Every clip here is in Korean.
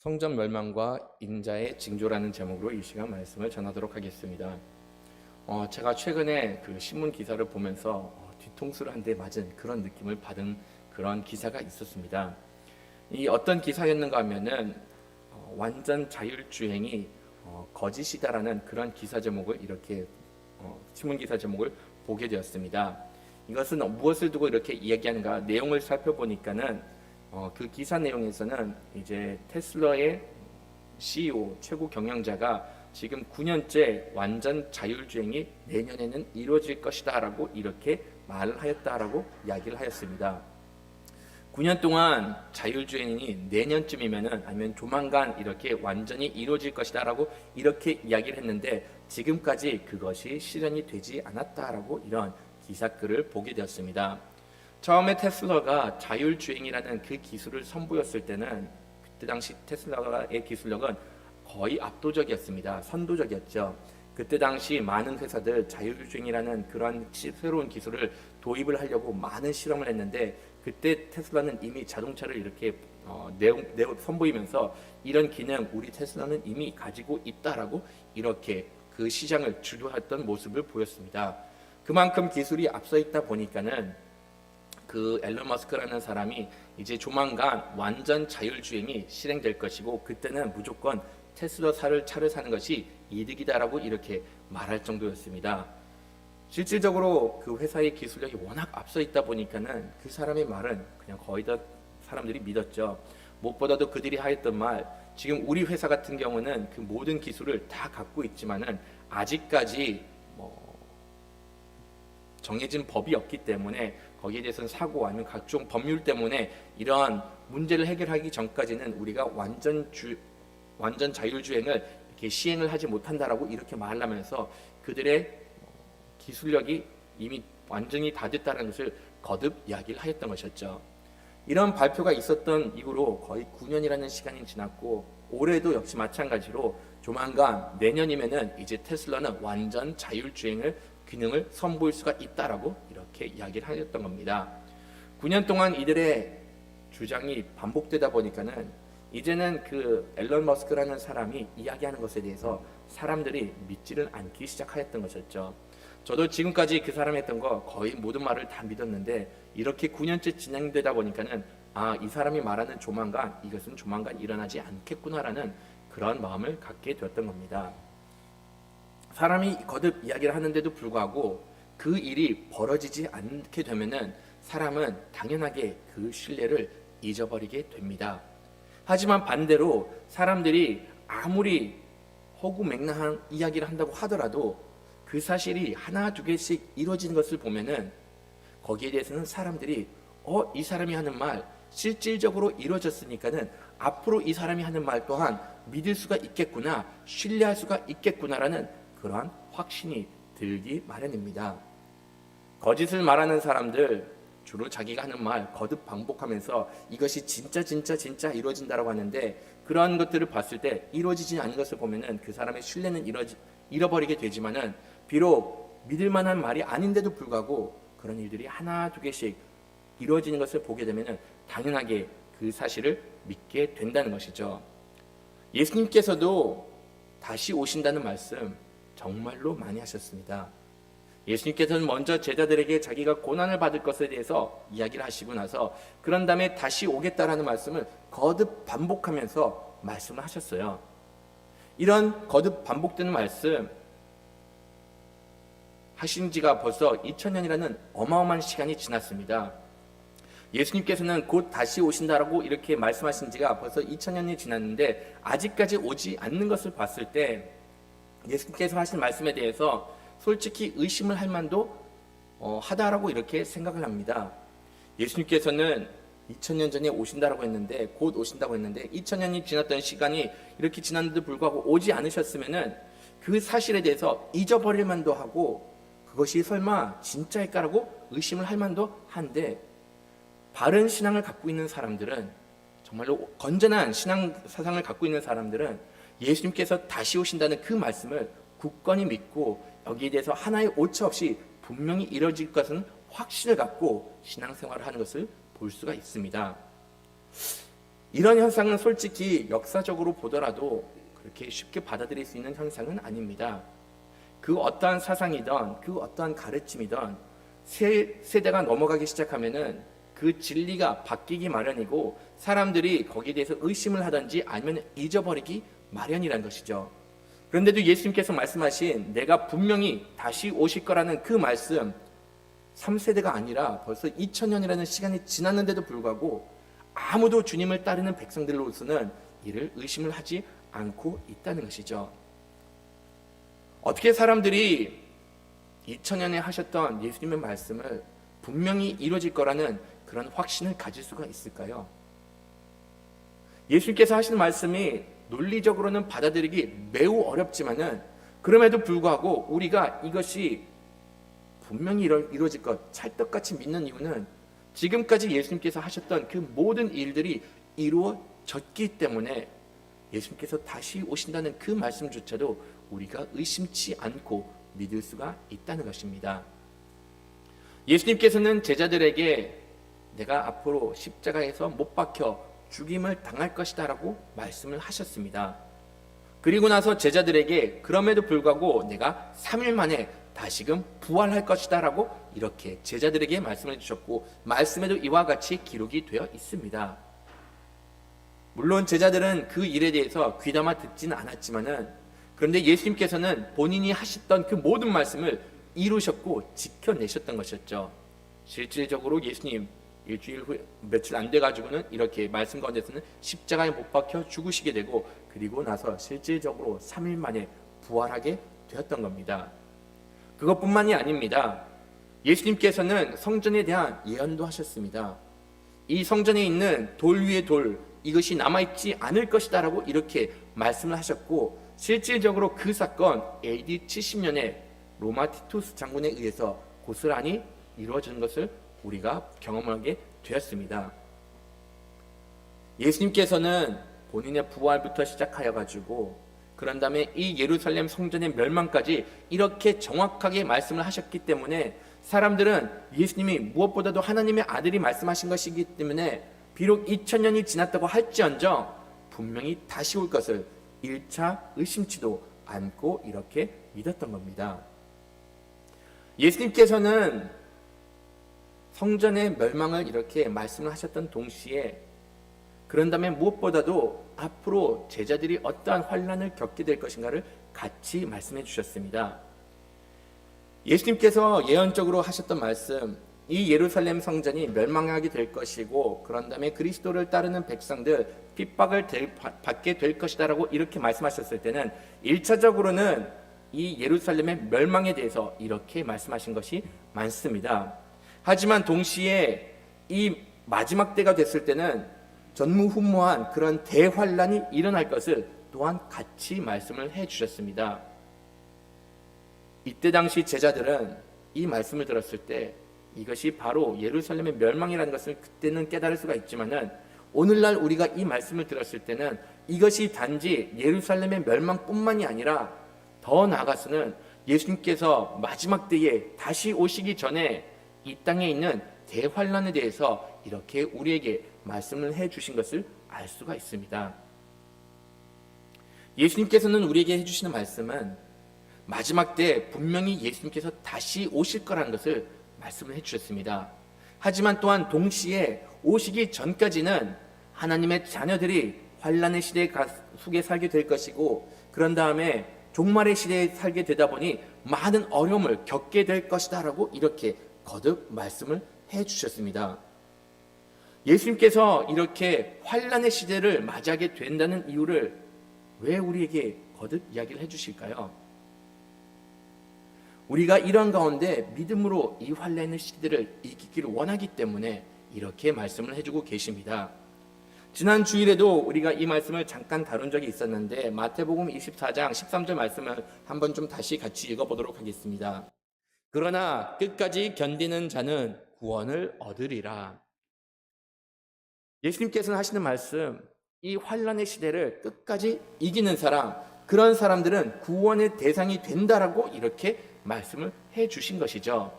성전 멸망과 인자의 징조라는 제목으로 이 시간 말씀을 전하도록 하겠습니다. 제가 최근에 그 신문 기사를 보면서 뒤통수를 한 대 맞은 그런 느낌을 받은 그런 기사가 있었습니다. 이 어떤 기사였는가 하면은 완전 자율주행이 거짓이다라는 그런 기사 제목을 이렇게 신문 기사 제목을 보게 되었습니다. 이것은 무엇을 두고 이렇게 이야기하는가 내용을 살펴보니까는 그 기사 내용에서는 이제 테슬라의 CEO 최고 경영자가 지금 9년째 완전 자율주행이 내년에는 이루어질 것이다라고 이렇게 말을 하였다라고 이야기를 하였습니다. 9년 동안 자율주행이 내년쯤이면은 아니면 조만간 이렇게 완전히 이루어질 것이다라고 이렇게 이야기를 했는데 지금까지 그것이 실현이 되지 않았다라고 이런 기사글을 보게 되었습니다. 처음에 테슬라가 자율주행이라는 그 기술을 선보였을 때는 그때 당시 테슬라의 기술력은 거의 압도적이었습니다. 선도적이었죠. 그때 당시 많은 회사들 자율주행이라는 그런 새로운 기술을 도입을 하려고 많은 실험을 했는데 그때 테슬라는 이미 자동차를 이렇게 선보이면서 이런 기능 우리 테슬라는 이미 가지고 있다라고 이렇게 그 시장을 주도했던 모습을 보였습니다. 그만큼 기술이 앞서 있다 보니까는 그 앨런 머스크라는 사람이 이제 조만간 완전 자율주행이 실행될 것이고 그때는 무조건 테슬라 차를 사는 것이 이득이다라고 이렇게 말할 정도였습니다. 실질적으로 그 회사의 기술력이 워낙 앞서 있다 보니까는 그 사람의 말은 그냥 거의 다 사람들이 믿었죠. 무엇보다도 그들이 하였던 말, 지금 우리 회사 같은 경우는 그 모든 기술을 다 갖고 있지만은 아직까지 정해진 법이 없기 때문에 거기에 대해서는 사고 아니면 각종 법률 때문에 이러한 문제를 해결하기 전까지는 우리가 완전 자율주행을 이렇게 시행을 하지 못한다라고 이렇게 말하면서 그들의 기술력이 이미 완전히 다 됐다는 것을 거듭 이야기를 하였던 것이었죠. 이런 발표가 있었던 이후로 거의 9년이라는 시간이 지났고 올해도 역시 마찬가지로 조만간 내년이면은 이제 테슬라는 완전 자율주행을 기능을 선보일 수가 있다라고 이렇게 이야기를 하였던 겁니다. 9년 동안 이들의 주장이 반복되다 보니까는 이제는 그 앨런 머스크라는 사람이 이야기하는 것에 대해서 사람들이 믿지를 않기 시작하였던 것이었죠. 저도 지금까지 그 사람이 했던 거 거의 모든 말을 다 믿었는데 이렇게 9년째 진행되다 보니까는 이 사람이 말하는 조만간 이것은 조만간 일어나지 않겠구나라는 그런 마음을 갖게 되었던 겁니다. 사람이 거듭 이야기를 하는데도 불구하고 그 일이 벌어지지 않게 되면은 사람은 당연하게 그 신뢰를 잊어버리게 됩니다. 하지만 반대로 사람들이 아무리 허구맹랑한 이야기를 한다고 하더라도 그 사실이 하나 두 개씩 이루어지는 것을 보면은 거기에 대해서는 사람들이 이 사람이 하는 말 실질적으로 이루어졌으니까는 앞으로 이 사람이 하는 말 또한 믿을 수가 있겠구나, 신뢰할 수가 있겠구나라는 그러한 확신이 들기 마련입니다. 거짓을 말하는 사람들 주로 자기가 하는 말 거듭 반복하면서 이것이 진짜 이루어진다라고 하는데 그러한 것들을 봤을 때 이루어지지 않는 것을 보면은 그 사람의 신뢰는 잃어버리게 되지만은 비록 믿을 만한 말이 아닌데도 불구하고 그런 일들이 하나 두 개씩 이루어지는 것을 보게 되면은 당연하게 그 사실을 믿게 된다는 것이죠. 예수님께서도 다시 오신다는 말씀 정말로 많이 하셨습니다. 예수님께서는 먼저 제자들에게 자기가 고난을 받을 것에 대해서 이야기를 하시고 나서 그런 다음에 다시 오겠다라는 말씀을 거듭 반복하면서 말씀을 하셨어요. 이런 거듭 반복되는 말씀 하신 지가 벌써 2000년이라는 어마어마한 시간이 지났습니다. 예수님께서는 곧 다시 오신다라고 이렇게 말씀하신 지가 벌써 2000년이 지났는데 아직까지 오지 않는 것을 봤을 때 예수님께서 하신 말씀에 대해서 솔직히 의심을 할 만도 하다라고 이렇게 생각을 합니다. 예수님께서는 2000년 전에 오신다라고 했는데 곧 오신다고 했는데 2000년이 지났던 시간이 이렇게 지났는데도 불구하고 오지 않으셨으면은 그 사실에 대해서 잊어버릴 만도 하고 그것이 설마 진짜일까라고 의심을 할 만도 한데 바른 신앙을 갖고 있는 사람들은 정말로 건전한 신앙 사상을 갖고 있는 사람들은 예수님께서 다시 오신다는 그 말씀을 굳건히 믿고 여기에 대해서 하나의 오차 없이 분명히 이루어질 것은 확신을 갖고 신앙생활을 하는 것을 볼 수가 있습니다. 이런 현상은 솔직히 역사적으로 보더라도 그렇게 쉽게 받아들일 수 있는 현상은 아닙니다. 그 어떠한 사상이든 그 어떠한 가르침이든 세대가 넘어가기 시작하면은 그 진리가 바뀌기 마련이고 사람들이 거기에 대해서 의심을 하든지 아니면 잊어버리기 마련이라는 것이죠. 그런데도 예수님께서 말씀하신 내가 분명히 다시 오실 거라는 그 말씀, 3세대가 아니라 벌써 2000년이라는 시간이 지났는데도 불구하고 아무도 주님을 따르는 백성들로서는 이를 의심을 하지 않고 있다는 것이죠. 어떻게 사람들이 2000년에 하셨던 예수님의 말씀을 분명히 이루어질 거라는 그런 확신을 가질 수가 있을까요? 예수님께서 하시는 말씀이 논리적으로는 받아들이기 매우 어렵지만은 그럼에도 불구하고 우리가 이것이 분명히 이루어질 것 찰떡같이 믿는 이유는 지금까지 예수님께서 하셨던 그 모든 일들이 이루어졌기 때문에 예수님께서 다시 오신다는 그 말씀조차도 우리가 의심치 않고 믿을 수가 있다는 것입니다. 예수님께서는 제자들에게 내가 앞으로 십자가에서 못 박혀 죽임을 당할 것이다 라고 말씀을 하셨습니다. 그리고 나서 제자들에게 그럼에도 불구하고 내가 3일 만에 다시금 부활할 것이다 라고 이렇게 제자들에게 말씀을 주셨고 말씀에도 이와 같이 기록이 되어 있습니다. 물론 제자들은 그 일에 대해서 귀담아 듣지는 않았지만은 그런데 예수님께서는 본인이 하셨던 그 모든 말씀을 이루셨고 지켜내셨던 것이었죠. 실질적으로 예수님 일주일 후에 며칠 안 돼가지고는 이렇게 말씀 가운데서는 십자가에 못 박혀 죽으시게 되고 그리고 나서 실질적으로 3일 만에 부활하게 되었던 겁니다. 그것뿐만이 아닙니다. 예수님께서는 성전에 대한 예언도 하셨습니다. 이 성전에 있는 돌 위에 돌 이것이 남아있지 않을 것이다 라고 이렇게 말씀을 하셨고 실질적으로 그 사건 AD 70년에 로마 티투스 장군에 의해서 고스란히 이루어진 것을 우리가 경험하게 되었습니다. 예수님께서는 본인의 부활부터 시작하여 가지고 그런 다음에 이 예루살렘 성전의 멸망까지 이렇게 정확하게 말씀을 하셨기 때문에 사람들은 예수님이 무엇보다도 하나님의 아들이 말씀하신 것이기 때문에 비록 2000년이 지났다고 할지언정 분명히 다시 올 것을 1차 의심치도 않고 이렇게 믿었던 겁니다. 예수님께서는 성전의 멸망을 이렇게 말씀을 하셨던 동시에 그런 다음에 무엇보다도 앞으로 제자들이 어떠한 환난을 겪게 될 것인가를 같이 말씀해 주셨습니다. 예수님께서 예언적으로 하셨던 말씀, 이 예루살렘 성전이 멸망하게 될 것이고 그런 다음에 그리스도를 따르는 백성들 핍박을 받게 될 것이다 라고 이렇게 말씀하셨을 때는 1차적으로는 이 예루살렘의 멸망에 대해서 이렇게 말씀하신 것이 많습니다. 하지만 동시에 이 마지막 때가 됐을 때는 전무후무한 그런 대환란이 일어날 것을 또한 같이 말씀을 해 주셨습니다. 이때 당시 제자들은 이 말씀을 들었을 때 이것이 바로 예루살렘의 멸망이라는 것을 그때는 깨달을 수가 있지만은 오늘날 우리가 이 말씀을 들었을 때는 이것이 단지 예루살렘의 멸망뿐만이 아니라 더 나아가서는 예수님께서 마지막 때에 다시 오시기 전에 이 땅에 있는 대환란에 대해서 이렇게 우리에게 말씀을 해 주신 것을 알 수가 있습니다. 예수님께서는 우리에게 해주시는 말씀은 마지막 때 분명히 예수님께서 다시 오실 거라는 것을 말씀을 해주셨습니다. 하지만 또한 동시에 오시기 전까지는 하나님의 자녀들이 환란의 시대 속에 살게 될 것이고 그런 다음에 종말의 시대에 살게 되다 보니 많은 어려움을 겪게 될 것이다 라고 이렇게 거듭 말씀을 해주셨습니다. 예수님께서 이렇게 환란의 시대를 맞이하게 된다는 이유를 왜 우리에게 거듭 이야기를 해주실까요? 우리가 이런 가운데 믿음으로 이 환란의 시대를 이기기를 원하기 때문에 이렇게 말씀을 해주고 계십니다. 지난 주일에도 우리가 이 말씀을 잠깐 다룬 적이 있었는데 마태복음 24장 13절 말씀을 한번 좀 다시 같이 읽어보도록 하겠습니다. 그러나 끝까지 견디는 자는 구원을 얻으리라. 예수님께서는 하시는 말씀, 이 환란의 시대를 끝까지 이기는 사람, 그런 사람들은 구원의 대상이 된다라고 이렇게 말씀을 해 주신 것이죠.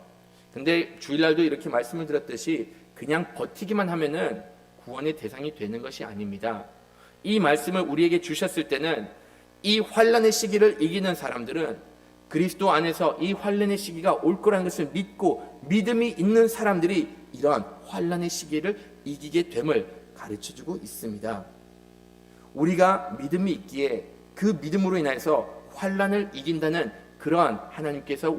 근데 주일날도 이렇게 말씀을 드렸듯이 그냥 버티기만 하면은 구원의 대상이 되는 것이 아닙니다. 이 말씀을 우리에게 주셨을 때는 이 환난의 시기를 이기는 사람들은 그리스도 안에서 이 환난의 시기가 올 거라는 것을 믿고 믿음이 있는 사람들이 이러한 환난의 시기를 이기게 됨을 가르쳐주고 있습니다. 우리가 믿음이 있기에 그 믿음으로 인해서 환난을 이긴다는 그러한 하나님께서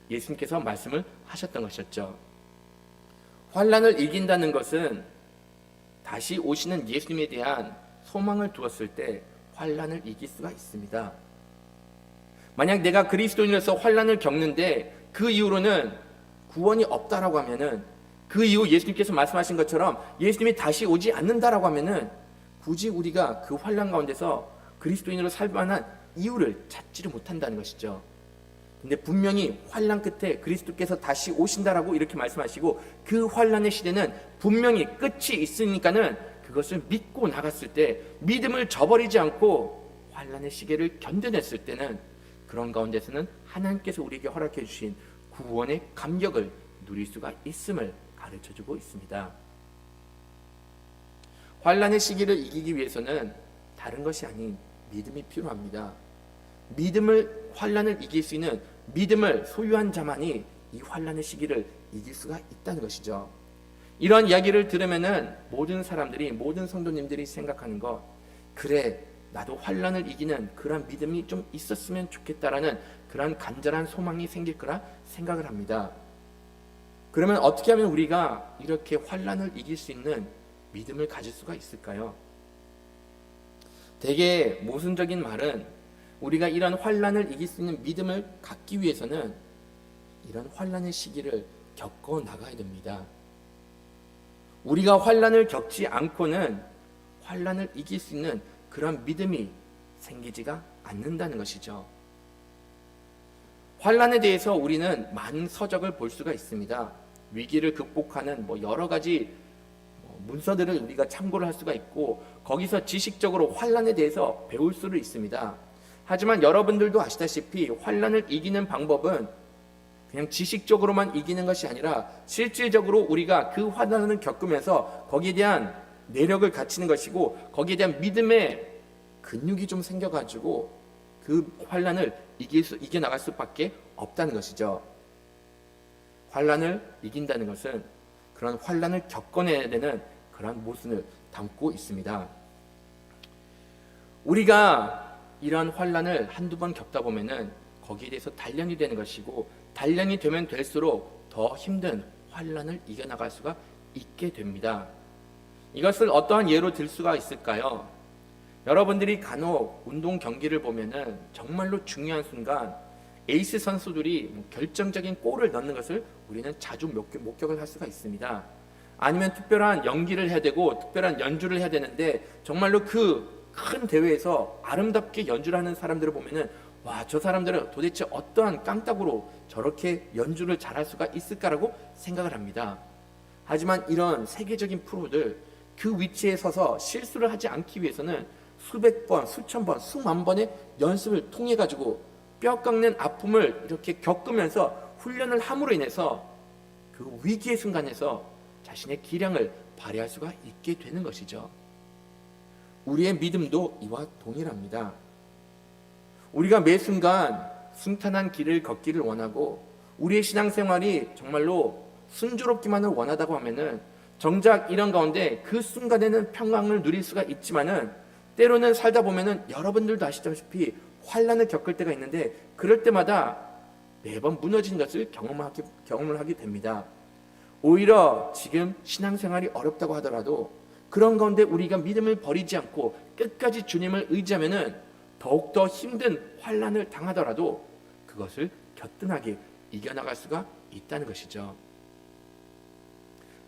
예수님께서 말씀을 하셨던 것이었죠. 환난을 이긴다는 것은 다시 오시는 예수님에 대한 소망을 두었을 때 환난을 이길 수가 있습니다. 만약 내가 그리스도인으로서 환난을 겪는데 그 이후로는 구원이 없다라고 하면은, 그 이후 예수님께서 말씀하신 것처럼 예수님이 다시 오지 않는다라고 하면은 굳이 우리가 그 환난 가운데서 그리스도인으로 살 만한 이유를 찾지를 못한다는 것이죠. 근데 분명히 환난 끝에 그리스도께서 다시 오신다라고 이렇게 말씀하시고 그 환난의 시대는 분명히 끝이 있으니까는 그것을 믿고 나갔을 때, 믿음을 저버리지 않고 환난의 시기를 견뎌냈을 때는 그런 가운데서는 하나님께서 우리에게 허락해 주신 구원의 감격을 누릴 수가 있음을 가르쳐주고 있습니다. 환난의 시기를 이기기 위해서는 다른 것이 아닌 믿음이 필요합니다. 환난을 이길 수 있는 믿음을 소유한 자만이 이 환난의 시기를 이길 수가 있다는 것이죠. 이런 이야기를 들으면은 모든 사람들이, 모든 성도님들이 생각하는 것, 그래 나도 환난을 이기는 그런 믿음이 좀 있었으면 좋겠다라는 그런 간절한 소망이 생길 거라 생각을 합니다. 그러면 어떻게 하면 우리가 이렇게 환난을 이길 수 있는 믿음을 가질 수가 있을까요? 되게 모순적인 말은, 우리가 이런 환난을 이길 수 있는 믿음을 갖기 위해서는 이런 환난의 시기를 겪어 나가야 됩니다. 우리가 환난을 겪지 않고는 환난을 이길 수 있는 그런 믿음이 생기지가 않는다는 것이죠. 환난에 대해서 우리는 많은 서적을 볼 수가 있습니다. 위기를 극복하는 여러 가지 문서들을 우리가 참고를 할 수가 있고, 거기서 지식적으로 환난에 대해서 배울 수는 있습니다. 하지만 여러분들도 아시다시피 환난을 이기는 방법은 그냥 지식적으로만 이기는 것이 아니라 실질적으로 우리가 그 환난을 겪으면서 거기에 대한 내력을 갖추는 것이고, 거기에 대한 믿음의 근육이 좀 생겨가지고 그 환난을 이겨나갈 수밖에 없다는 것이죠. 환난을 이긴다는 것은 그런 환난을 겪어내야 되는 그런 모순을 담고 있습니다. 우리가 이런 환난을 한두 번 겪다 보면은 거기에 대해서 단련이 되는 것이고, 단련이 되면 될수록 더 힘든 환난을 이겨나갈 수가 있게 됩니다. 이것을 어떠한 예로 들 수가 있을까요? 여러분들이 간혹 운동 경기를 보면은 정말로 중요한 순간 에이스 선수들이 결정적인 골을 넣는 것을 우리는 자주 목격을 할 수가 있습니다. 아니면 특별한 연기를 해야 되고 특별한 연주를 해야 되는데 정말로 그 큰 대회에서 아름답게 연주를 하는 사람들을 보면은, 와, 저 사람들은 도대체 어떠한 깡따구로 저렇게 연주를 잘할 수가 있을까라고 생각을 합니다. 하지만 이런 세계적인 프로들, 그 위치에 서서 실수를 하지 않기 위해서는 수백 번, 수천 번, 수만 번의 연습을 통해 가지고 뼈 깎는 아픔을 이렇게 겪으면서 훈련을 함으로 인해서 그 위기의 순간에서 자신의 기량을 발휘할 수가 있게 되는 것이죠. 우리의 믿음도 이와 동일합니다. 우리가 매 순간 순탄한 길을 걷기를 원하고 우리의 신앙생활이 정말로 순조롭기만을 원하다고 하면은 정작 이런 가운데 그 순간에는 평강을 누릴 수가 있지만은 때로는 살다 보면은 여러분들도 아시다시피 환난을 겪을 때가 있는데 그럴 때마다 매번 무너진 것을 경험을 하게 됩니다. 오히려 지금 신앙생활이 어렵다고 하더라도 그런 가운데 우리가 믿음을 버리지 않고 끝까지 주님을 의지하면은 더욱더 힘든 환난을 당하더라도 그것을 겨뜬하게 이겨나갈 수가 있다는 것이죠.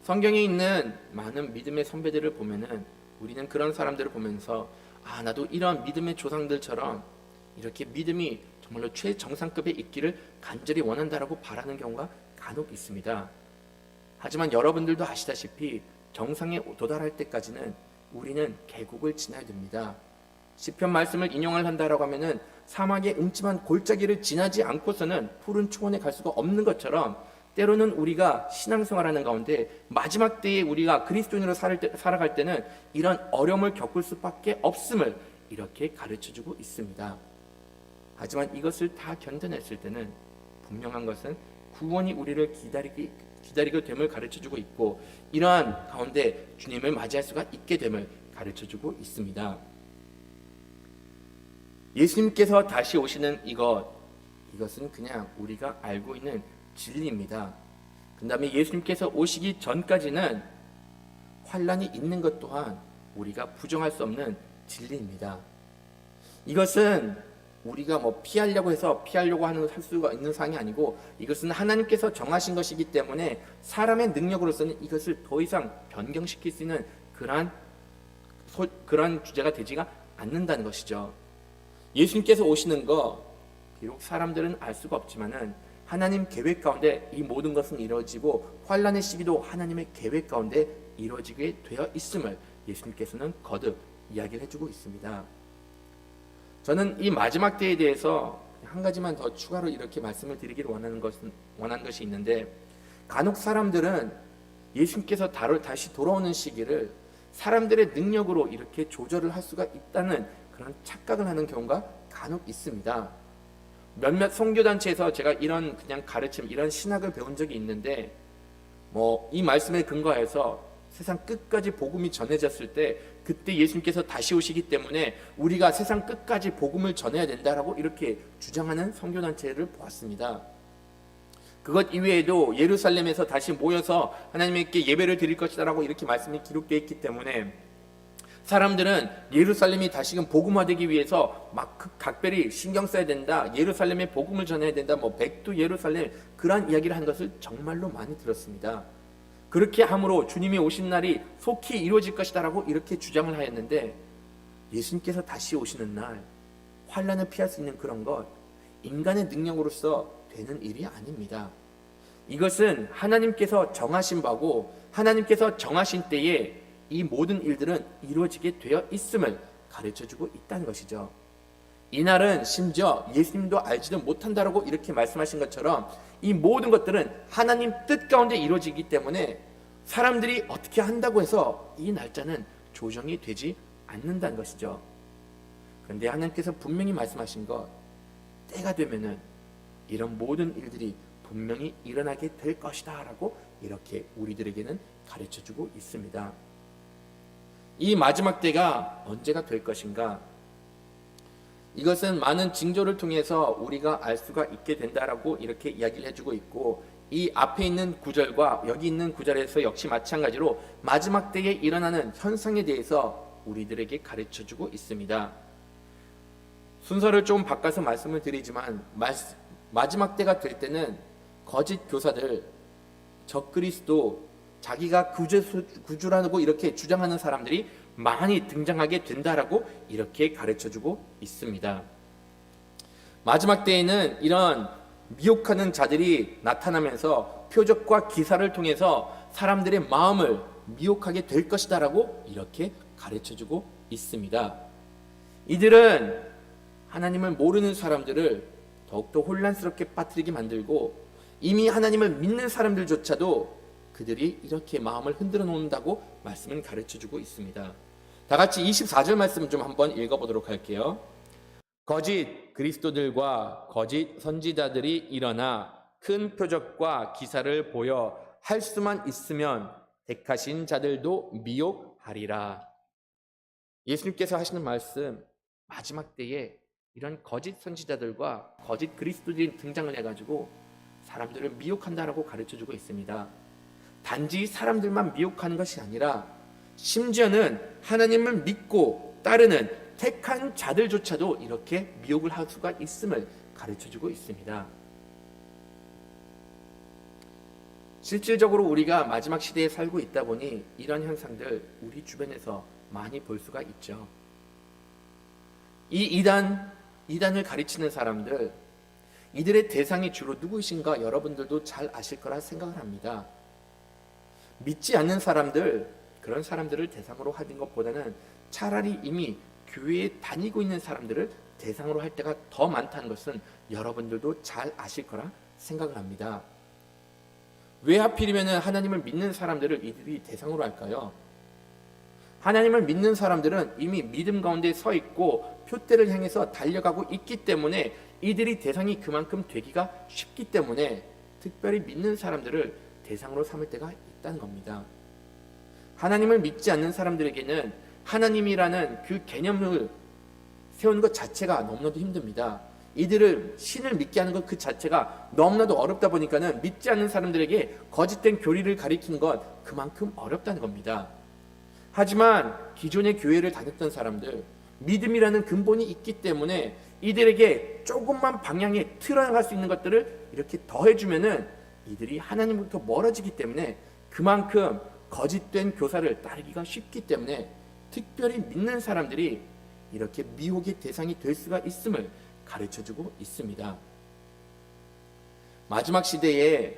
성경에 있는 많은 믿음의 선배들을 보면은 우리는 그런 사람들을 보면서 나도 이런 믿음의 조상들처럼 이렇게 믿음이 정말로 최정상급에 있기를 간절히 원한다라고 바라는 경우가 간혹 있습니다. 하지만 여러분들도 아시다시피 정상에 도달할 때까지는 우리는 계곡을 지나야 됩니다. 시편 말씀을 인용을 한다라고 하면은 사막의 음침한 골짜기를 지나지 않고서는 푸른 초원에 갈 수가 없는 것처럼 때로는 우리가 신앙생활하는 가운데 마지막 때에 우리가 그리스도인으로 살아갈 때는 이런 어려움을 겪을 수밖에 없음을 이렇게 가르쳐주고 있습니다. 하지만 이것을 다 견뎌냈을 때는 분명한 것은 구원이 우리를 기다리게 됨을 가르쳐주고 있고, 이러한 가운데 주님을 맞이할 수가 있게 됨을 가르쳐주고 있습니다. 예수님께서 다시 오시는 이것은 그냥 우리가 알고 있는 진리입니다. 그 다음에 예수님께서 오시기 전까지는 환란이 있는 것 또한 우리가 부정할 수 없는 진리입니다. 이것은 우리가 피하려고 해서 할 수가 있는 사항이 아니고, 이것은 하나님께서 정하신 것이기 때문에 사람의 능력으로서는 이것을 더 이상 변경시킬 수 있는 그러한 주제가 되지가 않는다는 것이죠. 예수님께서 오시는 거 비록 사람들은 알 수가 없지만은 하나님 계획 가운데 이 모든 것은 이루어지고, 환란의 시기도 하나님의 계획 가운데 이루어지게 되어 있음을 예수님께서는 거듭 이야기를 해주고 있습니다. 저는 이 마지막 때에 대해서 한 가지만 더 추가로 이렇게 말씀을 드리기를 원하는 것이 있는데, 간혹 사람들은 예수님께서 다시 돌아오는 시기를 사람들의 능력으로 이렇게 조절을 할 수가 있다는 그런 착각을 하는 경우가 간혹 있습니다. 몇몇 선교단체에서 제가 이런 그냥 가르침, 이런 신학을 배운 적이 있는데, 이 말씀에 근거해서 세상 끝까지 복음이 전해졌을 때 그때 예수님께서 다시 오시기 때문에 우리가 세상 끝까지 복음을 전해야 된다라고 이렇게 주장하는 선교단체를 보았습니다. 그것 이외에도 예루살렘에서 다시 모여서 하나님께 예배를 드릴 것이다라고 이렇게 말씀이 기록되어 있기 때문에 사람들은 예루살렘이 다시금 복음화되기 위해서 막 각별히 신경 써야 된다, 예루살렘에 복음을 전해야 된다, 백두 예루살렘, 그러한 이야기를 한 것을 정말로 많이 들었습니다. 그렇게 함으로 주님이 오신 날이 속히 이루어질 것이다라고 이렇게 주장을 하였는데, 예수님께서 다시 오시는 날 환란을 피할 수 있는 그런 것, 인간의 능력으로서 되는 일이 아닙니다. 이것은 하나님께서 정하신 바고, 하나님께서 정하신 때에 이 모든 일들은 이루어지게 되어 있음을 가르쳐주고 있다는 것이죠. 이날은 심지어 예수님도 알지도 못한다라고 이렇게 말씀하신 것처럼 이 모든 것들은 하나님 뜻 가운데 이루어지기 때문에 사람들이 어떻게 한다고 해서 이 날짜는 조정이 되지 않는다는 것이죠. 그런데 하나님께서 분명히 말씀하신 것, 때가 되면은 이런 모든 일들이 분명히 일어나게 될 것이다 라고 이렇게 우리들에게는 가르쳐주고 있습니다. 이 마지막 때가 언제가 될 것인가? 이것은 많은 징조를 통해서 우리가 알 수가 있게 된다라고 이렇게 이야기를 해주고 있고, 이 앞에 있는 구절과 여기 있는 구절에서 역시 마찬가지로 마지막 때에 일어나는 현상에 대해서 우리들에게 가르쳐주고 있습니다. 순서를 좀 바꿔서 말씀을 드리지만, 마지막 때가 될 때는 거짓 교사들, 적그리스도, 자기가 구주라고 이렇게 주장하는 사람들이 많이 등장하게 된다라고 이렇게 가르쳐주고 있습니다. 마지막 때에는 이런 미혹하는 자들이 나타나면서 표적과 기사를 통해서 사람들의 마음을 미혹하게 될 것이다라고 이렇게 가르쳐주고 있습니다. 이들은 하나님을 모르는 사람들을 더욱더 혼란스럽게 빠뜨리게 만들고, 이미 하나님을 믿는 사람들조차도 그들이 이렇게 마음을 흔들어 놓는다고 말씀을 가르쳐주고 있습니다. 다 같이 24절 말씀 좀 한번 읽어보도록 할게요. 거짓 그리스도들과 거짓 선지자들이 일어나 큰 표적과 기사를 보여 할 수만 있으면 택하신 자들도 미혹하리라. 예수님께서 하시는 말씀, 마지막 때에 이런 거짓 선지자들과 거짓 그리스도들이 등장을 해가지고 사람들을 미혹한다라고 가르쳐주고 있습니다. 단지 사람들만 미혹하는 것이 아니라 심지어는 하나님을 믿고 따르는 택한 자들조차도 이렇게 미혹을 할 수가 있음을 가르쳐주고 있습니다. 실질적으로 우리가 마지막 시대에 살고 있다 보니 이런 현상들 우리 주변에서 많이 볼 수가 있죠. 이 이단을 가르치는 사람들, 이들의 대상이 주로 누구이신가 여러분들도 잘 아실 거라 생각을 합니다. 믿지 않는 사람들, 그런 사람들을 대상으로 하는 것보다는 차라리 이미 교회에 다니고 있는 사람들을 대상으로 할 때가 더 많다는 것은 여러분들도 잘 아실 거라 생각을 합니다. 왜 하필이면 하나님을 믿는 사람들을 이들이 대상으로 할까요? 하나님을 믿는 사람들은 이미 믿음 가운데 서 있고 표대를 향해서 달려가고 있기 때문에 이들이 대상이 그만큼 되기가 쉽기 때문에 특별히 믿는 사람들을 대상으로 삼을 때가 있다는 겁니다. 하나님을 믿지 않는 사람들에게는 하나님이라는 그 개념을 세우는 것 자체가 너무나도 힘듭니다. 이들을 신을 믿게 하는 것 그 자체가 너무나도 어렵다 보니까는 믿지 않는 사람들에게 거짓된 교리를 가리키는 것 그만큼 어렵다는 겁니다. 하지만 기존의 교회를 다녔던 사람들, 믿음이라는 근본이 있기 때문에 이들에게 조금만 방향에 틀어나갈 수 있는 것들을 이렇게 더해주면은 이들이 하나님으로부터 멀어지기 때문에 그만큼 거짓된 교사를 따르기가 쉽기 때문에 특별히 믿는 사람들이 이렇게 미혹의 대상이 될 수가 있음을 가르쳐주고 있습니다. 마지막 시대에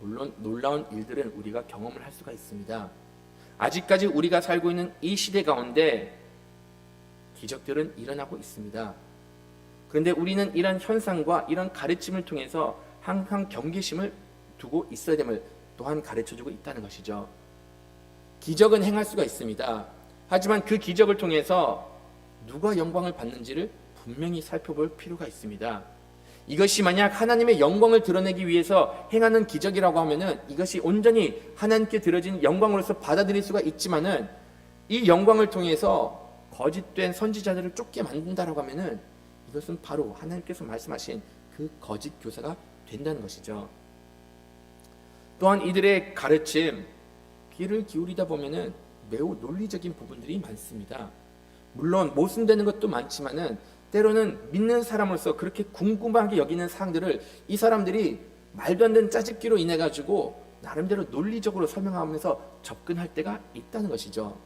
물론 놀라운 일들은 우리가 경험을 할 수가 있습니다. 아직까지 우리가 살고 있는 이 시대 가운데 기적들은 일어나고 있습니다. 그런데 우리는 이런 현상과 이런 가르침을 통해서 항상 경계심을 두고 있어야 됨을 또한 가르쳐주고 있다는 것이죠. 기적은 행할 수가 있습니다. 하지만 그 기적을 통해서 누가 영광을 받는지를 분명히 살펴볼 필요가 있습니다. 이것이 만약 하나님의 영광을 드러내기 위해서 행하는 기적이라고 하면은 이것이 온전히 하나님께 드려진 영광으로서 받아들일 수가 있지만은 이 영광을 통해서 거짓된 선지자들을 쫓게 만든다라고 하면은 이것은 바로 하나님께서 말씀하신 그 거짓 교사가 된다는 것이죠. 또한 이들의 가르침 귀를 기울이다 보면은 매우 논리적인 부분들이 많습니다. 물론 모순되는 것도 많지만은 때로는 믿는 사람으로서 그렇게 궁금하게 여기는 사항들을 이 사람들이 말도 안 되는 짜집기로 인해 가지고 나름대로 논리적으로 설명하면서 접근할 때가 있다는 것이죠.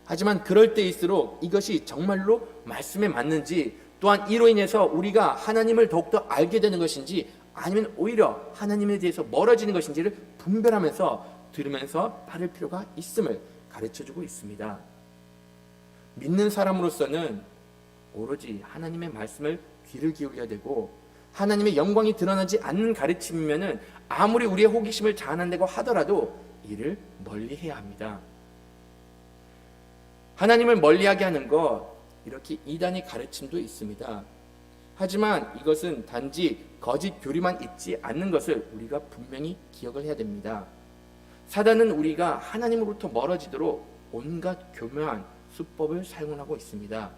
하지만 그럴 때일수록 이것이 정말로 말씀에 맞는지, 또한 이로 인해서 우리가 하나님을 더욱더 알게 되는 것인지 아니면 오히려 하나님에 대해서 멀어지는 것인지를 분별하면서 들으면서 따를 필요가 있음을 가르쳐주고 있습니다. 믿는 사람으로서는 오로지 하나님의 말씀을 귀를 기울여야 되고, 하나님의 영광이 드러나지 않는 가르침이면은 아무리 우리의 호기심을 자아낸다고 하더라도 이를 멀리해야 합니다. 하나님을 멀리하게 하는 것, 이렇게 이단의 가르침도 있습니다. 하지만 이것은 단지 거짓 교리만 있지 않는 것을 우리가 분명히 기억을 해야 됩니다. 사단은 우리가 하나님으로부터 멀어지도록 온갖 교묘한 수법을 사용하고 있습니다.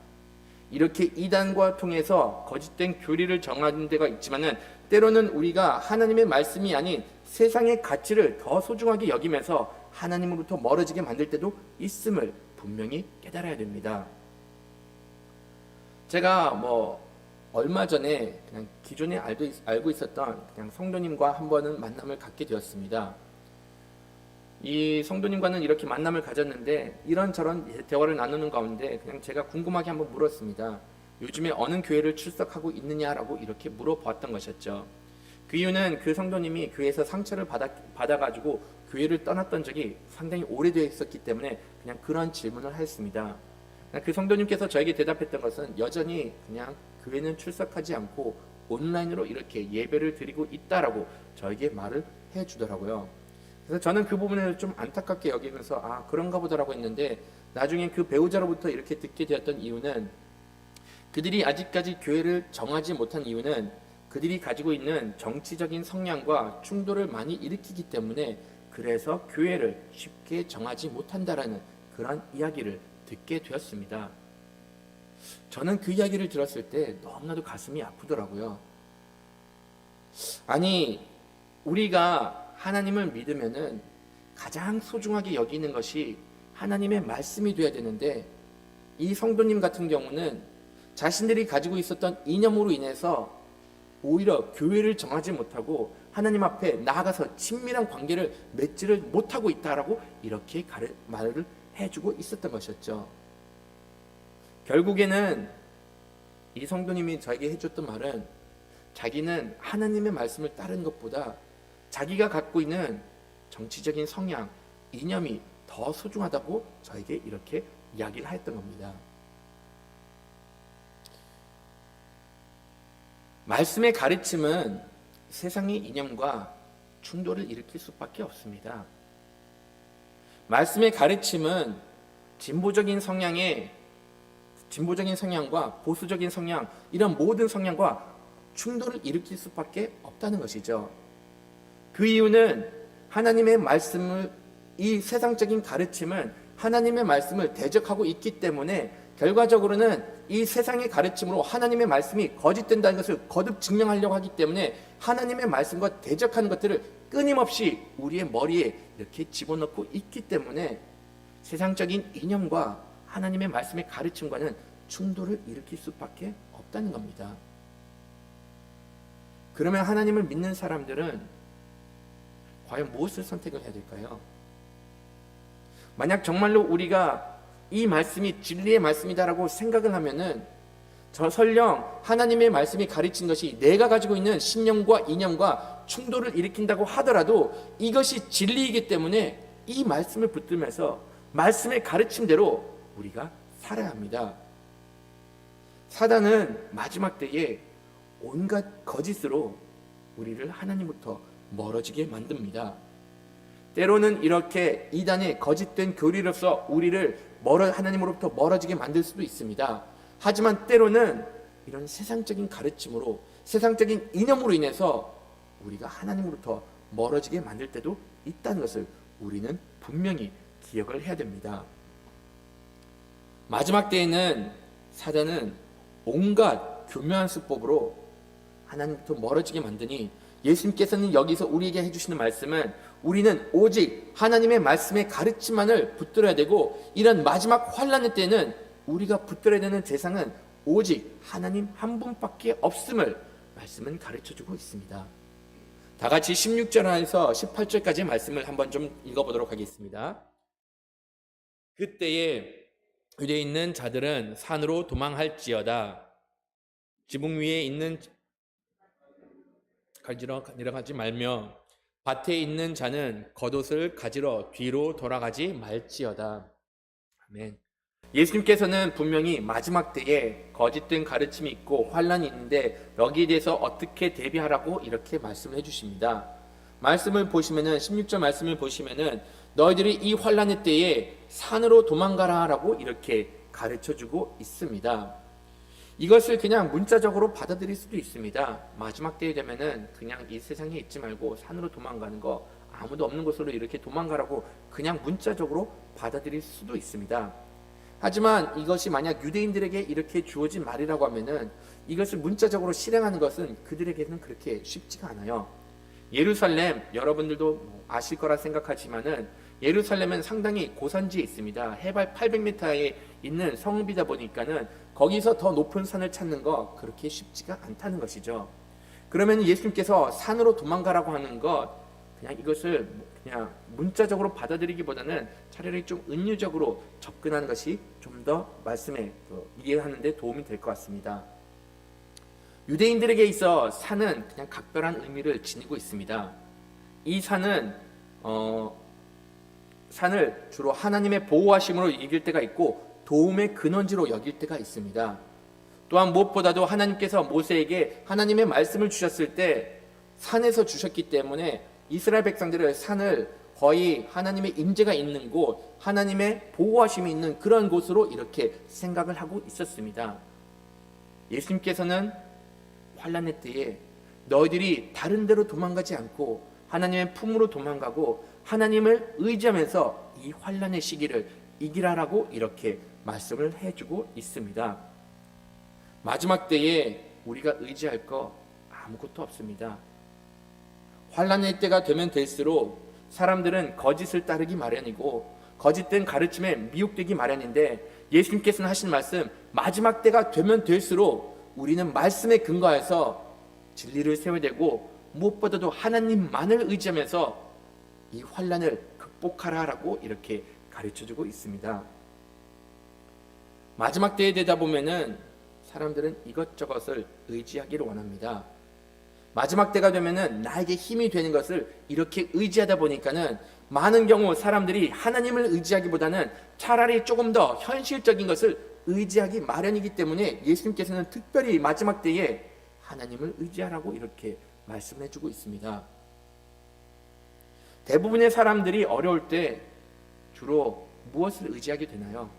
이렇게 이단과 통해서 거짓된 교리를 정하는 데가 있지만은 때로는 우리가 하나님의 말씀이 아닌 세상의 가치를 더 소중하게 여기면서 하나님으로부터 멀어지게 만들 때도 있음을 분명히 깨달아야 됩니다. 제가 얼마 전에 그냥 기존에 알고 있었던 그냥 성도님과 한 번은 만남을 갖게 되었습니다. 이 성도님과는 이렇게 만남을 가졌는데 이런저런 대화를 나누는 가운데 그냥 제가 궁금하게 한번 물었습니다. 요즘에 어느 교회를 출석하고 있느냐라고 이렇게 물어보았던 것이었죠. 그 이유는 그 성도님이 교회에서 상처를 받아가지고 교회를 떠났던 적이 상당히 오래되어 있었기 때문에 그냥 그런 질문을 하였습니다. 그 성도님께서 저에게 대답했던 것은 여전히 그냥 교회는 출석하지 않고 온라인으로 이렇게 예배를 드리고 있다라고 저에게 말을 해주더라고요. 그래서 저는 그 부분을 좀 안타깝게 여기면서 그런가 보다라고 했는데, 나중에 그 배우자로부터 이렇게 듣게 되었던 이유는, 그들이 아직까지 교회를 정하지 못한 이유는 그들이 가지고 있는 정치적인 성향과 충돌을 많이 일으키기 때문에 그래서 교회를 쉽게 정하지 못한다라는 그런 이야기를 듣게 되었습니다. 저는 그 이야기를 들었을 때 너무나도 가슴이 아프더라고요. 아니, 우리가 하나님을 믿으면은 가장 소중하게 여기는 것이 하나님의 말씀이 되어야 되는데, 이 성도님 같은 경우는 자신들이 가지고 있었던 이념으로 인해서 오히려 교회를 정하지 못하고 하나님 앞에 나아가서 친밀한 관계를 맺지를 못하고 있다라고 이렇게 말을 해주고 있었던 것이었죠. 결국에는 이 성도님이 저에게 해줬던 말은, 자기는 하나님의 말씀을 따르는 것보다 자기가 갖고 있는 정치적인 성향, 이념이 더 소중하다고 저에게 이렇게 이야기를 했던 겁니다. 말씀의 가르침은 세상의 이념과 충돌을 일으킬 수밖에 없습니다. 말씀의 가르침은 진보적인 성향과 보수적인 성향, 이런 모든 성향과 충돌을 일으킬 수밖에 없다는 것이죠. 그 이유는 하나님의 말씀을, 이 세상적인 가르침은 하나님의 말씀을 대적하고 있기 때문에 결과적으로는 이 세상의 가르침으로 하나님의 말씀이 거짓된다는 것을 거듭 증명하려고 하기 때문에 하나님의 말씀과 대적하는 것들을 끊임없이 우리의 머리에 이렇게 집어넣고 있기 때문에 세상적인 이념과 하나님의 말씀의 가르침과는 충돌을 일으킬 수밖에 없다는 겁니다. 그러면 하나님을 믿는 사람들은 과연 무엇을 선택을 해야 될까요? 만약 정말로 우리가 이 말씀이 진리의 말씀이다라고 생각을 하면은 저 설령 하나님의 말씀이 가르친 것이 내가 가지고 있는 신념과 이념과 충돌을 일으킨다고 하더라도 이것이 진리이기 때문에 이 말씀을 붙들면서 말씀의 가르침대로 우리가 살아야 합니다. 사단은 마지막 때에 온갖 거짓으로 우리를 하나님부터 멀어지게 만듭니다. 때로는 이렇게 이단의 거짓된 교리로서 우리를 하나님으로부터 멀어지게 만들 수도 있습니다. 하지만 때로는 이런 세상적인 가르침으로, 세상적인 이념으로 인해서 우리가 하나님으로부터 멀어지게 만들 때도 있다는 것을 우리는 분명히 기억을 해야 됩니다. 마지막 때에는 사단은 온갖 교묘한 수법으로 하나님부터 멀어지게 만드니 예수님께서는 여기서 우리에게 해주시는 말씀은 우리는 오직 하나님의 말씀의 가르침만을 붙들어야 되고, 이런 마지막 환란의 때는 우리가 붙들어야 되는 대상은 오직 하나님 한 분밖에 없음을 말씀은 가르쳐주고 있습니다. 다 같이 16절에서 18절까지의 말씀을 한번 좀 읽어보도록 하겠습니다. 그때에 유대에 있는 자들은 산으로 도망할지어다. 지붕 위에 있는 가지러 내려가지 말며 밭에 있는 자는 겉옷을 가지러 뒤로 돌아가지 말지어다. 아멘. 예수님께서는 분명히 마지막 때에 거짓된 가르침이 있고 환란이 있는데 여기에 대해서 어떻게 대비하라고 이렇게 말씀을 해주십니다. 말씀을 보시면은 16절 말씀을 보시면은 너희들이 이 환란의 때에 산으로 도망가라라고 이렇게 가르쳐주고 있습니다. 이것을 그냥 문자적으로 받아들일 수도 있습니다. 마지막 때에 되면은 그냥 이 세상에 있지 말고 산으로 도망가는 거, 아무도 없는 곳으로 이렇게 도망가라고 그냥 문자적으로 받아들일 수도 있습니다. 하지만 이것이 만약 유대인들에게 이렇게 주어진 말이라고 하면은 이것을 문자적으로 실행하는 것은 그들에게는 그렇게 쉽지가 않아요. 예루살렘, 여러분들도 아실 거라 생각하지만은 예루살렘은 상당히 고산지에 있습니다. 해발 800m에 있는 성읍이다 보니까는 거기서 더 높은 산을 찾는 거 그렇게 쉽지가 않다는 것이죠. 그러면 예수님께서 산으로 도망가라고 하는 것, 그냥 이것을 그냥 문자적으로 받아들이기보다는 차라리 좀 은유적으로 접근하는 것이 좀 더 말씀에 이해하는 데 도움이 될 것 같습니다. 유대인들에게 있어 산은 그냥 각별한 의미를 지니고 있습니다. 이 산은 산을 주로 하나님의 보호하심으로 이길 때가 있고 도움의 근원지로 여길 때가 있습니다. 또한 무엇보다도 하나님께서 모세에게 하나님의 말씀을 주셨을 때 산에서 주셨기 때문에 이스라엘 백성들을 산을 거의 하나님의 임재가 있는 곳, 하나님의 보호하심이 있는 그런 곳으로 이렇게 생각을 하고 있었습니다. 예수님께서는 환란의 때에 너희들이 다른 데로 도망가지 않고 하나님의 품으로 도망가고 하나님을 의지하면서 이 환란의 시기를 이기라라고 이렇게 말씀을 해주고 있습니다. 마지막 때에 우리가 의지할 거 아무것도 없습니다. 환란의 때가 되면 될수록 사람들은 거짓을 따르기 마련이고 거짓된 가르침에 미혹되기 마련인데, 예수님께서는 하신 말씀, 마지막 때가 되면 될수록 우리는 말씀에 근거해서 진리를 세워야 되고 무엇보다도 하나님만을 의지하면서 이 환란을 극복하라라고 이렇게 가르쳐주고 있습니다. 마지막 때에 되다 보면은 사람들은 이것저것을 의지하기를 원합니다. 마지막 때가 되면은 나에게 힘이 되는 것을 이렇게 의지하다 보니까는 많은 경우 사람들이 하나님을 의지하기보다는 차라리 조금 더 현실적인 것을 의지하기 마련이기 때문에 예수님께서는 특별히 마지막 때에 하나님을 의지하라고 이렇게 말씀해 주고 있습니다. 대부분의 사람들이 어려울 때 주로 무엇을 의지하게 되나요?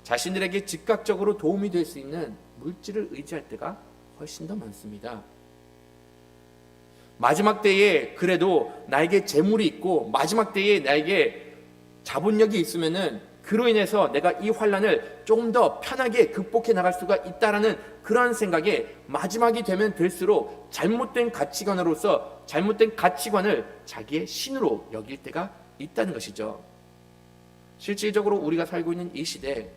자신들에게 즉각적으로 도움이 될 수 있는 물질을 의지할 때가 훨씬 더 많습니다. 마지막 때에 그래도 나에게 재물이 있고 마지막 때에 나에게 자본력이 있으면은 그로 인해서 내가 이 환난을 조금 더 편하게 극복해 나갈 수가 있다라는 그러한 생각에 마지막이 되면 될수록 잘못된 가치관으로서 잘못된 가치관을 자기의 신으로 여길 때가 있다는 것이죠. 실질적으로 우리가 살고 있는 이 시대에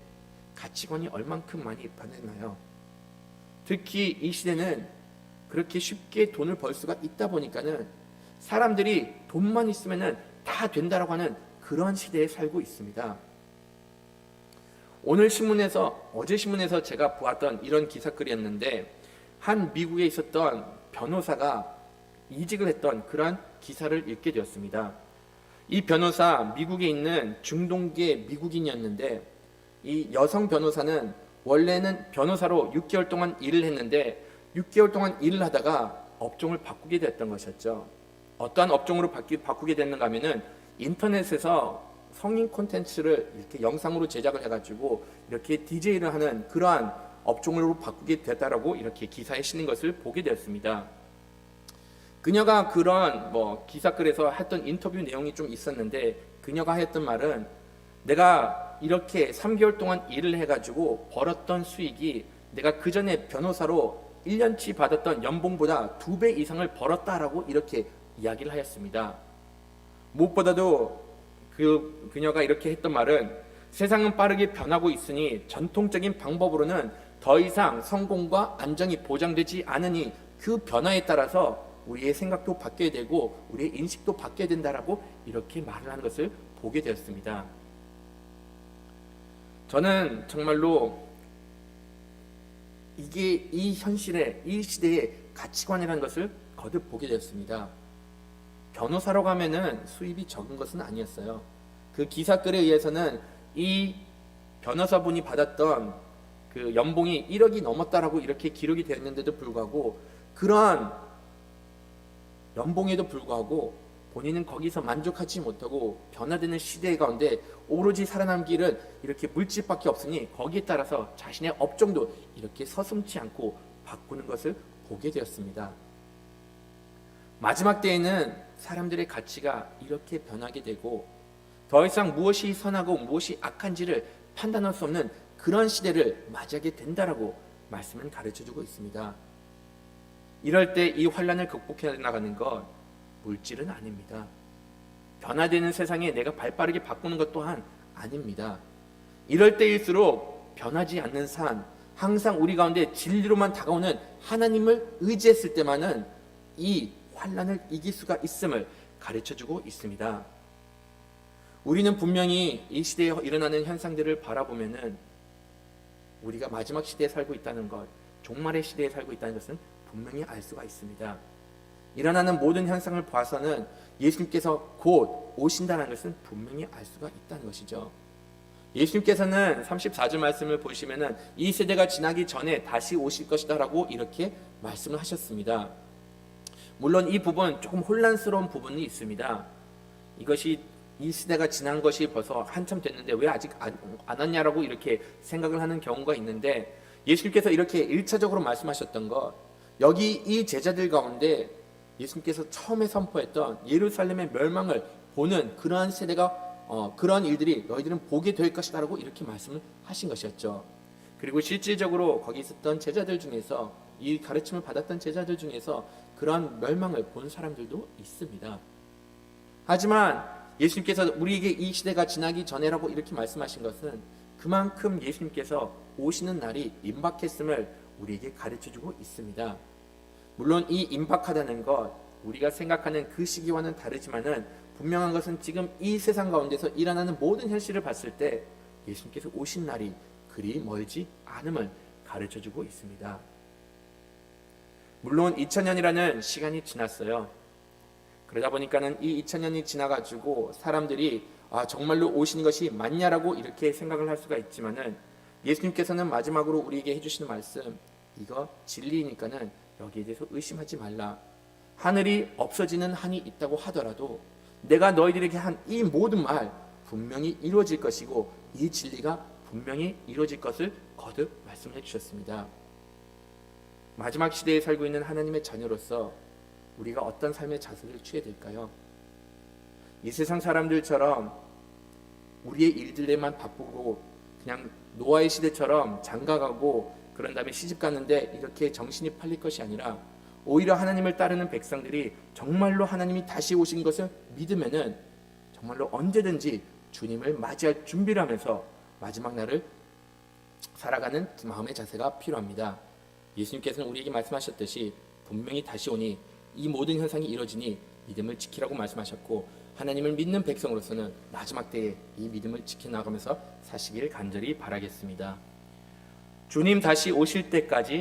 가치관이 얼만큼 많이 변했나요? 특히 이 시대는 그렇게 쉽게 돈을 벌 수가 있다 보니까는 사람들이 돈만 있으면은 다 된다라고 하는 그런 시대에 살고 있습니다. 어제 신문에서 제가 보았던 이런 기사글이었는데, 한 미국에 있었던 변호사가 이직을 했던 그러한 기사를 읽게 되었습니다. 이 변호사, 미국에 있는 중동계 미국인이었는데, 이 여성 변호사는 원래는 변호사로 6개월 동안 일을 했는데 6개월 동안 일을 하다가 업종을 바꾸게 됐던 것이었죠. 어떠한 업종으로 바꾸게 됐는가 하면은 인터넷에서 성인 콘텐츠를 이렇게 영상으로 제작을 해가지고 이렇게 DJ를 하는 그러한 업종으로 바꾸게 됐다라고 이렇게 기사에 실린 것을 보게 되었습니다. 그녀가 그런 기사글에서 했던 인터뷰 내용이 좀 있었는데, 그녀가 했던 말은 내가 이렇게 3개월 동안 일을 해가지고 벌었던 수익이 내가 그 전에 변호사로 1년치 받았던 연봉보다 2배 이상을 벌었다라고 이렇게 이야기를 하였습니다. 무엇보다도 그녀가 이렇게 했던 말은 세상은 빠르게 변하고 있으니 전통적인 방법으로는 더 이상 성공과 안정이 보장되지 않으니 그 변화에 따라서 우리의 생각도 바뀌어야 되고 우리의 인식도 바뀌어야 된다라고 이렇게 말을 하는 것을 보게 되었습니다. 저는 정말로 이게 이 현실의 이 시대의 가치관이라는 것을 거듭 보게 되었습니다. 변호사라고 하면은 수입이 적은 것은 아니었어요. 그 기사글에 의해서는 이 변호사분이 받았던 그 연봉이 1억이 넘었다라고 이렇게 기록이 되었는데도 불구하고, 그러한 연봉에도 불구하고 본인은 거기서 만족하지 못하고 변화되는 시대 가운데 오로지 살아남은 길은 이렇게 물질밖에 없으니 거기에 따라서 자신의 업종도 이렇게 서슴지 않고 바꾸는 것을 보게 되었습니다. 마지막 때에는 사람들의 가치가 이렇게 변하게 되고 더 이상 무엇이 선하고 무엇이 악한지를 판단할 수 없는 그런 시대를 맞이하게 된다라고 말씀은 가르쳐주고 있습니다. 이럴 때 이 환난을 극복해 나가는 것 물질은 아닙니다. 변화되는 세상에 내가 발빠르게 바꾸는 것 또한 아닙니다. 이럴 때일수록 변하지 않는 산, 항상 우리 가운데 진리로만 다가오는 하나님을 의지했을 때만은 이 환난을 이길 수가 있음을 가르쳐주고 있습니다. 우리는 분명히 이 시대에 일어나는 현상들을 바라보면은 우리가 마지막 시대에 살고 있다는 것, 종말의 시대에 살고 있다는 것은 분명히 알 수가 있습니다. 일어나는 모든 현상을 봐서는 예수님께서 곧 오신다는 것은 분명히 알 수가 있다는 것이죠. 예수님께서는 34절 말씀을 보시면은 이 세대가 지나기 전에 다시 오실 것이다라고 이렇게 말씀을 하셨습니다. 물론 이 부분 조금 혼란스러운 부분이 있습니다. 이것이 이 시대가 지난 것이 벌써 한참 됐는데 왜 아직 안 왔냐라고 이렇게 생각을 하는 경우가 있는데, 예수님께서 이렇게 1차적으로 말씀하셨던 것, 여기 이 제자들 가운데 예수님께서 처음에 선포했던 예루살렘의 멸망을 보는 그러한 세대가 그러한 일들이 너희들은 보게 될 것이다라고 이렇게 말씀을 하신 것이었죠. 그리고 실질적으로 거기 있었던 제자들 중에서, 이 가르침을 받았던 제자들 중에서 그러한 멸망을 본 사람들도 있습니다. 하지만 예수님께서 우리에게 이 시대가 지나기 전에라고 이렇게 말씀하신 것은 그만큼 예수님께서 오시는 날이 임박했음을 우리에게 가르쳐주고 있습니다. 물론 이 임박하다는 것, 우리가 생각하는 그 시기와는 다르지만은 분명한 것은 지금 이 세상 가운데서 일어나는 모든 현실을 봤을 때 예수님께서 오신 날이 그리 멀지 않음을 가르쳐주고 있습니다. 물론 2000년이라는 시간이 지났어요. 그러다 보니까는 이 2000년이 지나가지고 사람들이 정말로 오신 것이 맞냐라고 이렇게 생각을 할 수가 있지만은, 예수님께서는 마지막으로 우리에게 해주시는 말씀, 이거 진리니까는 여기에 대해서 의심하지 말라. 하늘이 없어지는 한이 있다고 하더라도 내가 너희들에게 한 이 모든 말 분명히 이루어질 것이고 이 진리가 분명히 이루어질 것을 거듭 말씀해 주셨습니다. 마지막 시대에 살고 있는 하나님의 자녀로서 우리가 어떤 삶의 자세를 취해야 될까요? 이 세상 사람들처럼 우리의 일들에만 바쁘고 그냥 노아의 시대처럼 장가가고 그런 다음에 시집 갔는데 이렇게 정신이 팔릴 것이 아니라 오히려 하나님을 따르는 백성들이 정말로 하나님이 다시 오신 것을 믿으면은 정말로 언제든지 주님을 맞이할 준비를 하면서 마지막 날을 살아가는 마음의 자세가 필요합니다. 예수님께서는 우리에게 말씀하셨듯이 분명히 다시 오니 이 모든 현상이 이루어지니 믿음을 지키라고 말씀하셨고 하나님을 믿는 백성으로서는 마지막 때에 이 믿음을 지켜나가면서 사시길 간절히 바라겠습니다. 주님 다시 오실 때까지